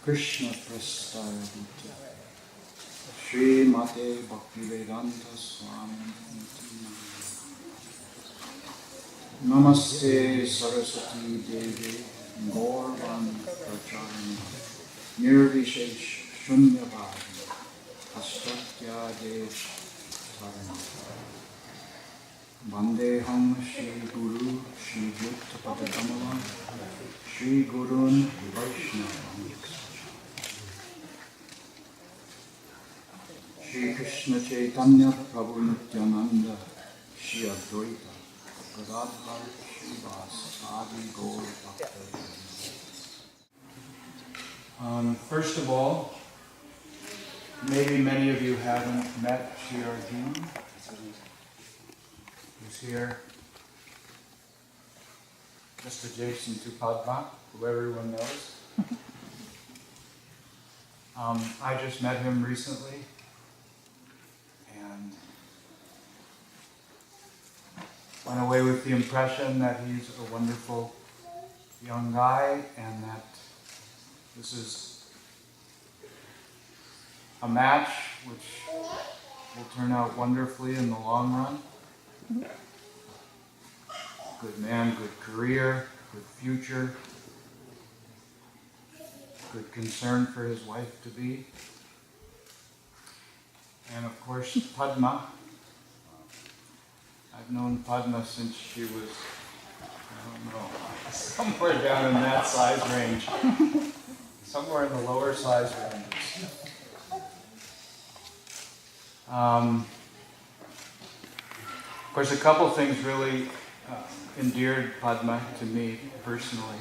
Krishna Prasthaya Shri Mate Bhaktivedanta Swami Namaste Saraswati Devi Gauravan Pracharani Nirvishesh Shunyavadi Paschatya Desh Tarani Vandeham Shri Guru Shri Yutta Padakamalam Shri Gurun Vaishnavam Shri Krishna Chaitanya Prabhu Nityananda Shri Advaita Gadadhar Srivas Adi Gaur Bhakta. First of all, maybe many of you haven't met Shri Arjuna, who's here just adjacent to Padma, who everyone knows. I just met him recently, and went away with the impression that he's a wonderful young guy and that this is a match which will turn out wonderfully in the long run. Good man, good career, good future, good concern for his wife to be. And of course, Padma. I've known Padma since she was, I don't know, somewhere down in that size range. Somewhere in the lower size ranges. Of course, a couple things really endeared Padma to me personally.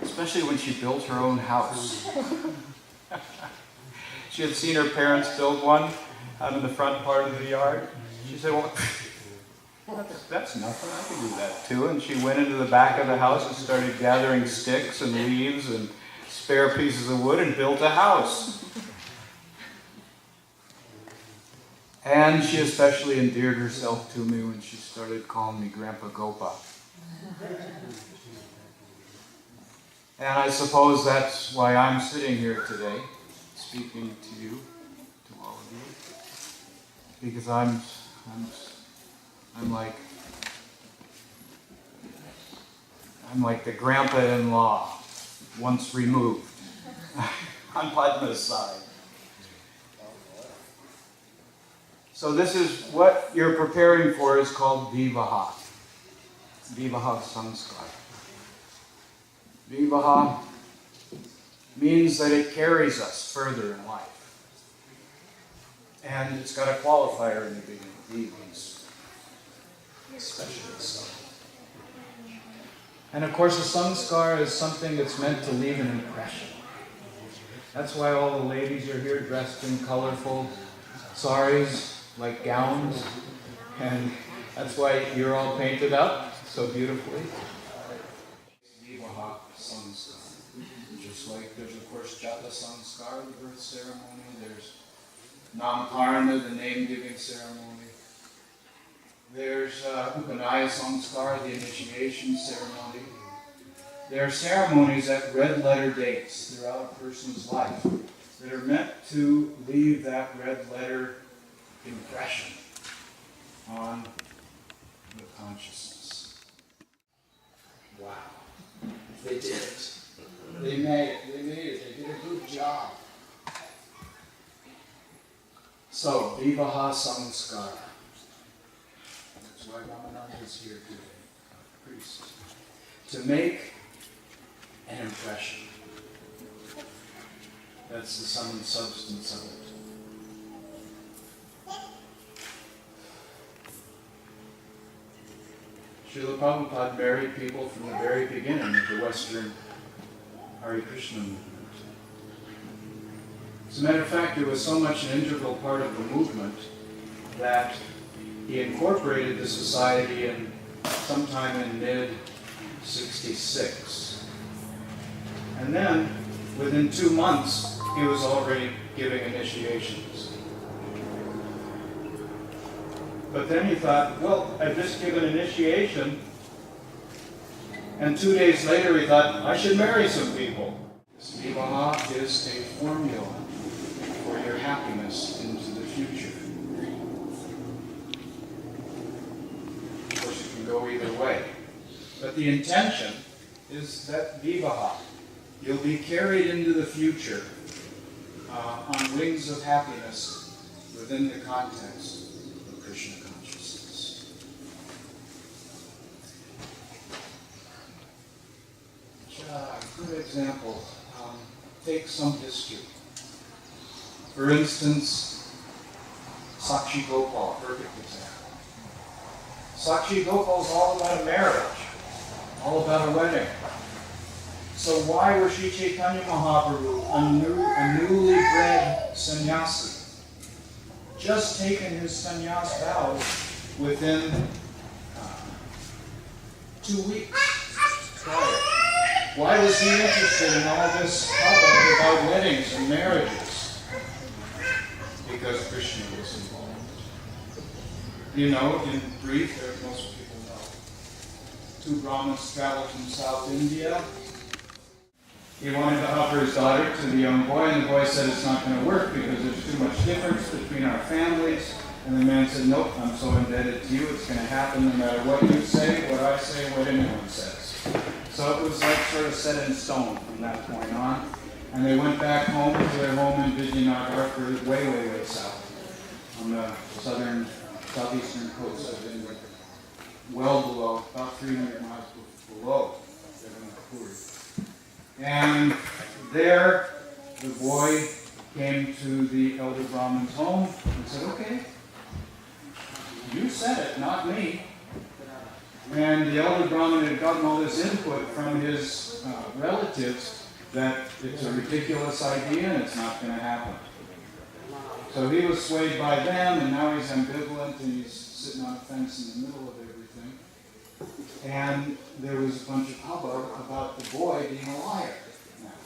Especially when she built her own house. She had seen her parents build one out in the front part of the yard. She said, well, that's nothing, I can do that too. And she went into the back of the house and started gathering sticks and leaves and spare pieces of wood and built a house. And she especially endeared herself to me when she started calling me Grandpa Gopa. And I suppose that's why I'm sitting here today, speaking to you, to all of you, because I'm like the grandpa-in-law, once removed, on Padma's side. So this is what you're preparing for is called Vivaha. Vivaha Sanskar. Vivaha means that it carries us further in life. And it's got a qualifier in the beginning. Vivas. Especially so. And of course, a sanskar is something that's meant to leave an impression. That's why all the ladies are here dressed in colorful saris, like gowns. And that's why you're all painted up so beautifully. Vivaha sanskar. Just like there's, of course, Jata sanskar, the birth ceremony. There's Namakarna, the name-giving ceremony. There's Upanaya sanskar, the initiation ceremony. There are ceremonies at red-letter dates throughout a person's life that are meant to leave that red-letter impression on the consciousness. Wow. They did it. They made it. They did a good job. So, Vivaha Sanskara. That's why Ramananda is here today, a priest. To make an impression. That's the sum and substance of it. Srila Prabhupada married people from the very beginning of the Western Hare Krishna movement. As a matter of fact, it was so much an integral part of the movement that he incorporated the society in sometime in mid-66. And then, within 2 months, he was already giving initiations. But then he thought, well, I've just given initiation. And 2 days later he thought, I should marry some people. This Vivaha is a formula for your happiness into the future. Of course, it can go either way. But the intention is that Vivaha, you'll be carried into the future on wings of happiness within the context of Krishna consciousness. A good example. Take some history. For instance, Sakshi Gopal, perfect example. Sakshi Gopal is all about a marriage, all about a wedding. So why was Sri Chaitanya Mahaprabhu, a newly bred sannyasi, just taken his sannyas vows within 2 weeks prior? Why was he interested in all this hubbub about weddings and marriages? Because Krishna was involved. You know, in brief, most people know, 2 Brahmins traveled from South India. He wanted to offer his daughter to the young boy, and the boy said it's not going to work because there's too much difference between our families. And the man said, nope, I'm so indebted to you, it's going to happen no matter what you say, what I say, what anyone says. So it was like sort of set in stone from that point on. And they went back home to their home in Vijayanagar for way south, on the southeastern coast of India, well below, about 300 miles below Jagannath. And there, the boy came to the elder Brahmin's home and said, okay, you said it, not me. And the elder Brahmin had gotten all this input from his relatives that it's a ridiculous idea and it's not going to happen. So he was swayed by them, and now he's ambivalent, and he's sitting on a fence in the middle of everything. And there was a bunch of hubbub about the boy being a liar now.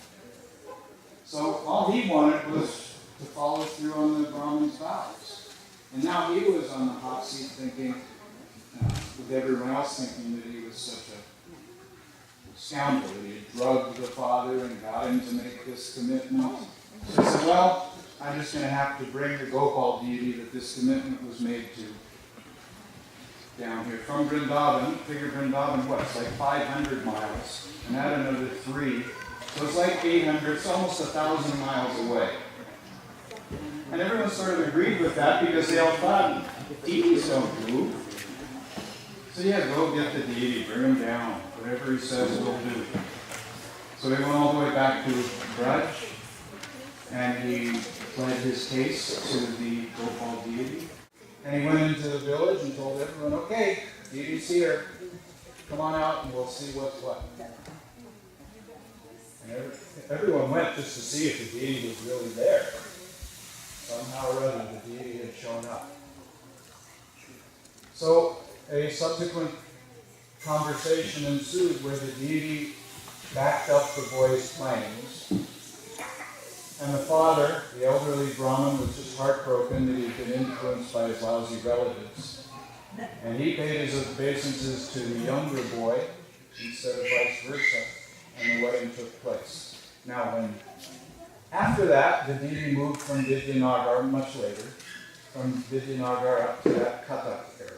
So all he wanted was to follow through on the Brahmin's vows. And now he was on the hot seat thinking, with everyone else thinking that he was such a scoundrel, that he had drugged the father and got him to make this commitment. So he said, well, I'm just going to have to bring the Gopal deity that this commitment was made to down here. From Vrindavan, figure Vrindavan, what? It's like 500 miles, and add another 3. So it's like 800, it's almost 1,000 miles away. And everyone sort of agreed with that because they all thought, deities don't move. So yeah, go get the deity, bring him down. Whatever he says, we'll do. So he went all the way back to Braj, and he pled his case to the Gopal deity. And he went into the village and told everyone, okay, deity's here. Come on out and we'll see what's what. And everyone went just to see if the deity was really there. Somehow or other, the deity had shown up. So a subsequent conversation ensued where the deity backed up the boy's claims. And the father, the elderly Brahmin, was just heartbroken that he'd been influenced by his lousy relatives. And he paid his obeisances to the younger boy instead of vice versa, and the wedding took place. Now, after that, the deity moved from Vijayanagar, much later, from Vijayanagar up to that Cuttack area.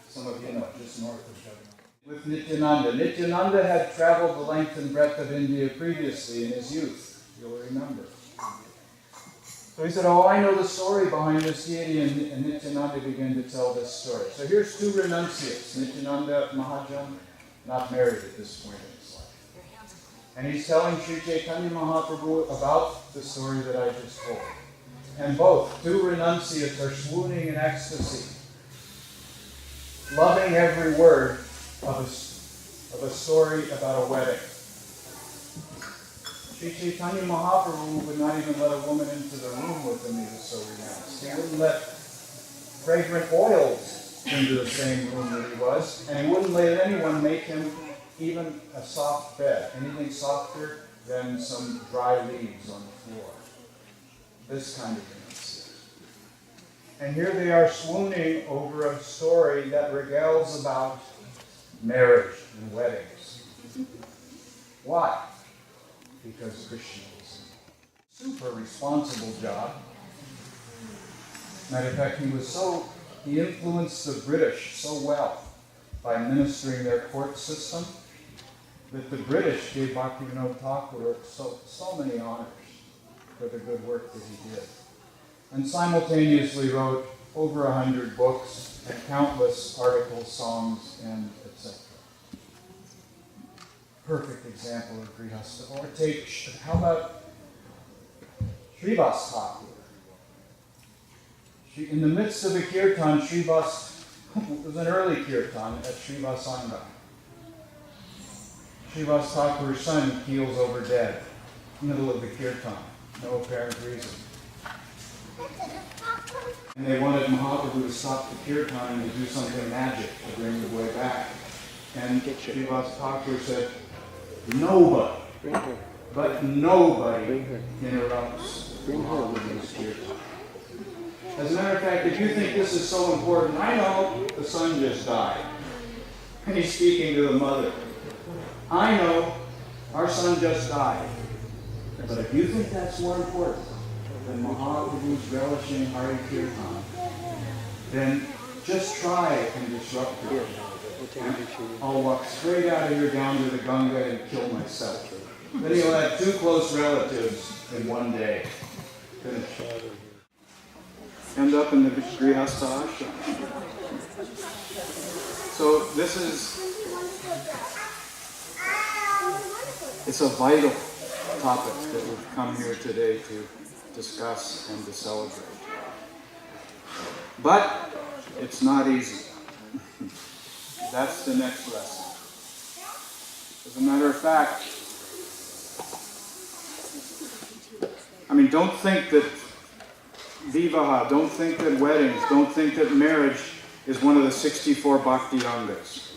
Some of you know, just north of Jagannath. With Nityananda. Nityananda had traveled the length and breadth of India previously in his youth, you'll remember. So he said, oh, I know the story behind this deity, and Nityananda began to tell this story. So here's 2 renunciates. Nityananda Mahajan, not married at this point in his life. And he's telling Sri Chaitanya Mahaprabhu about the story that I just told. And both, 2 renunciates are swooning in ecstasy, loving every word of a story about a wedding. Sri Chaitanya Mahaprabhu would not even let a woman into the room with him, he was so renounced. He wouldn't let fragrant oils into the same room that he was, and he wouldn't let anyone make him even a soft bed, anything softer than some dry leaves on the floor. This kind of renunciation. And here they are swooning over a story that regales about marriage and weddings. Why? because Krishna was a super responsible job. Matter of fact, he influenced the British so well by administering their court system that the British gave Bhaktivinoda Thakur so many honors for the good work that he did. And simultaneously wrote over 100 books and countless articles, songs, and etc. Perfect example of Grihastha. Or how about Srivas Thakur? In the midst of a kirtan, it was an early kirtan at Srivasanga. Srivas Thakur's son keels over dead, middle of the kirtan, no apparent reason. And they wanted Mahaprabhu to stop the kirtan and to do something magic to bring the boy back. And Srivas Thakur said, nobody interrupts Mahaprabhu's kirtan. As a matter of fact, if you think this is so important, I know the son just died. And he's speaking to the mother. I know our son just died. But if you think that's more important than Mahaprabhu's relishing Hari Kirtan, then just try and disrupt it. And I'll walk straight out of here down to the Ganga and kill myself. Then you'll have two close relatives in one day. Finish. End up in the Grihastha ashram. So it's a vital topic that we've come here today to discuss and to celebrate. But it's not easy. That's the next lesson. As a matter of fact, don't think that Vivaha, don't think that weddings, don't think that marriage is one of the 64 bhakti rangas.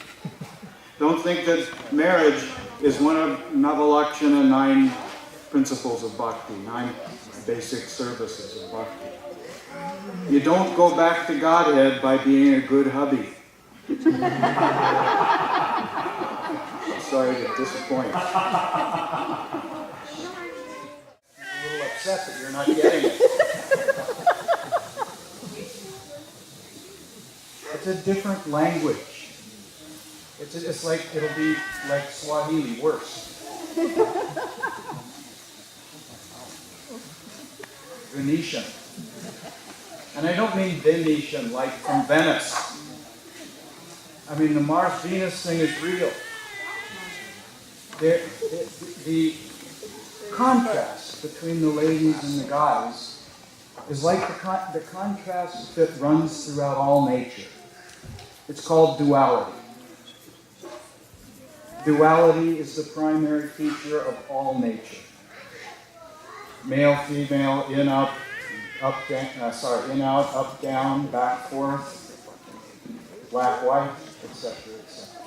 Don't think that marriage is one of Navalakshana, 9 principles of bhakti, 9 basic services of bhakti. You don't go back to Godhead by being a good hubby. Sorry to disappoint. I'm a little upset that you're not getting it. It's a different language. It's like, it'll be like Swahili, worse. Venetian. And I don't mean Venetian, like from Venice. The Mars-Venus thing is real. The contrast between the ladies and the guys is like the contrast that runs throughout all nature. It's called duality. Duality is the primary feature of all nature. Male, female, in, out, in, out, up, down, back, forth, black, white, etc., etc.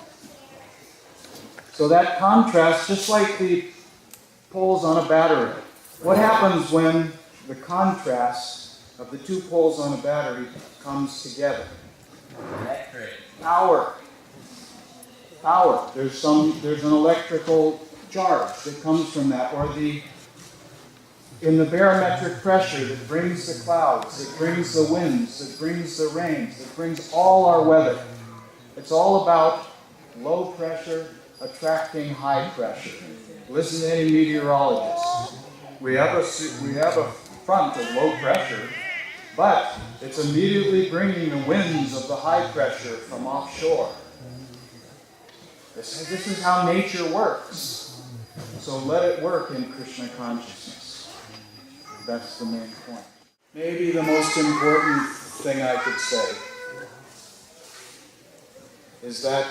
So that contrast, just like the poles on a battery. What happens when the contrast of the 2 poles on a battery comes together? Electric. Power. There's an electrical charge that comes from that, or in the barometric pressure that brings the clouds, that brings the winds, that brings the rains, that brings all our weather. It's all about low pressure attracting high pressure. Listen to any meteorologist. We have a front of low pressure, but it's immediately bringing the winds of the high pressure from offshore. This is how nature works. So let it work in Krishna consciousness. That's the main point. Maybe the most important thing I could say is that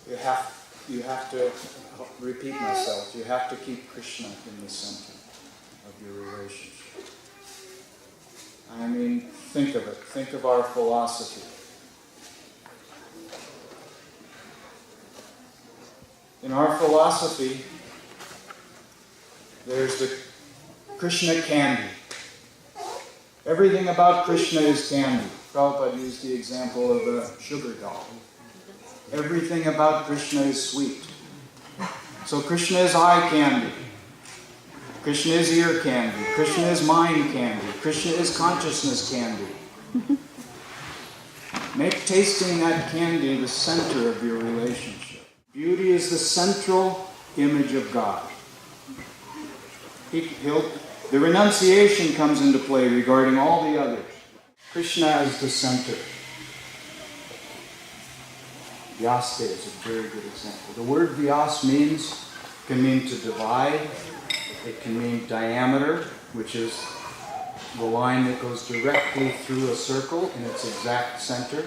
you have to repeat myself. You have to keep Krishna in the center of your relationship. Think of it. Think of our philosophy. In our philosophy, there's the Krishna candy. Everything about Krishna is candy. Prabhupada used the example of a sugar doll. Everything about Krishna is sweet. So Krishna is eye candy. Krishna is ear candy. Krishna is mind candy. Krishna is consciousness candy. Make tasting that candy the center of your relationship. Beauty is the central image of God. The renunciation comes into play regarding all the others. Krishna as the center. Vyaste is a very good example. The word vyas can mean to divide. It can mean diameter, which is the line that goes directly through a circle in its exact center.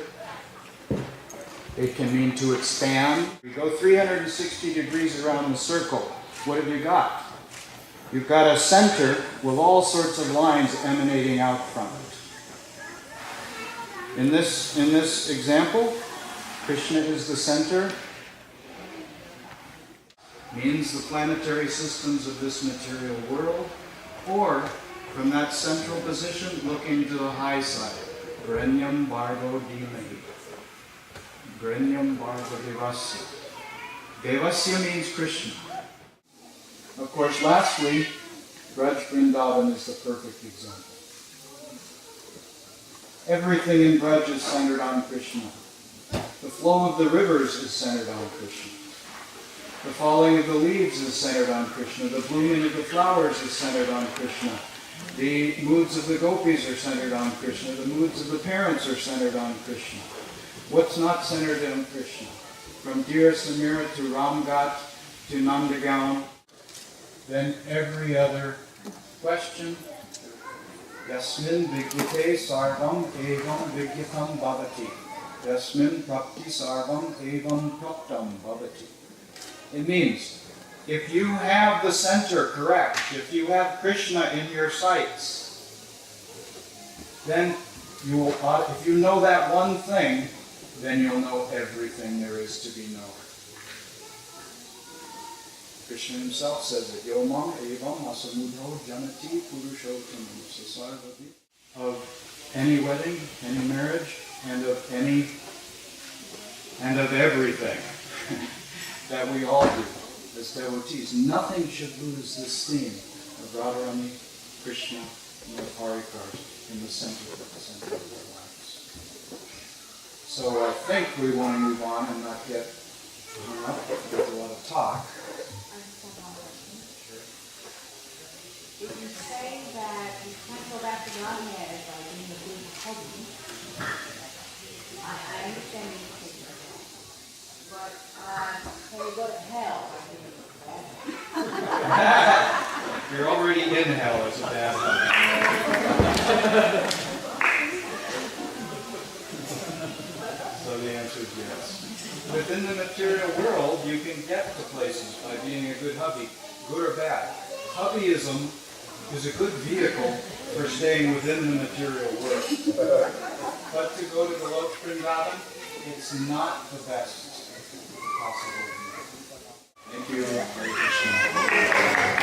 It can mean to expand. You go 360 degrees around the circle. What have you got? You've got a center with all sorts of lines emanating out from it. In this example, Krishna is the center. Means the planetary systems of this material world, or from that central position, looking to the high side. Grenyam Bhargo Dhimahi. Grenyam Bhargo Devasya. Devasya means Krishna. Of course, lastly, Braj Vrindavan is the perfect example. Everything in Braj is centered on Krishna. The flow of the rivers is centered on Krishna. The falling of the leaves is centered on Krishna. The blooming of the flowers is centered on Krishna. The moods of the gopis are centered on Krishna. The moods of the parents are centered on Krishna. What's not centered on Krishna? From Dhira Samira to Ramgat to Nandagaon, then every other question. Yasmin vigyate sarvam evam vigyatam bhavati. Yasmin prapti sarvam evam praptam bhavati. It means, if you have the center correct, if you have Krishna in your sights, then you will, if you know that one thing, then you'll know everything there is to be known. Krishna himself says it, Yomam evam asamudho janati purushottamam sasarvati. Of any wedding, any marriage, and of everything that we all do as devotees. Nothing should lose this theme of Radharani, Krishna, and the Parikars in the center of our lives. So I think we want to move on and not get hung up with a lot of talk. If you say that you can't go back to Godhead by being a good husband, I understand you take that. But can you go to hell by being a bad? You're already in hell as a bad one. So the answer is yes. Within the material world, you can get to places by being a good hubby, good or bad. Hubbyism is a good vehicle for staying within the material world. But to go to the Lok Vrindavan, it's not the best possible vehicle. Thank you. Hare Krishna.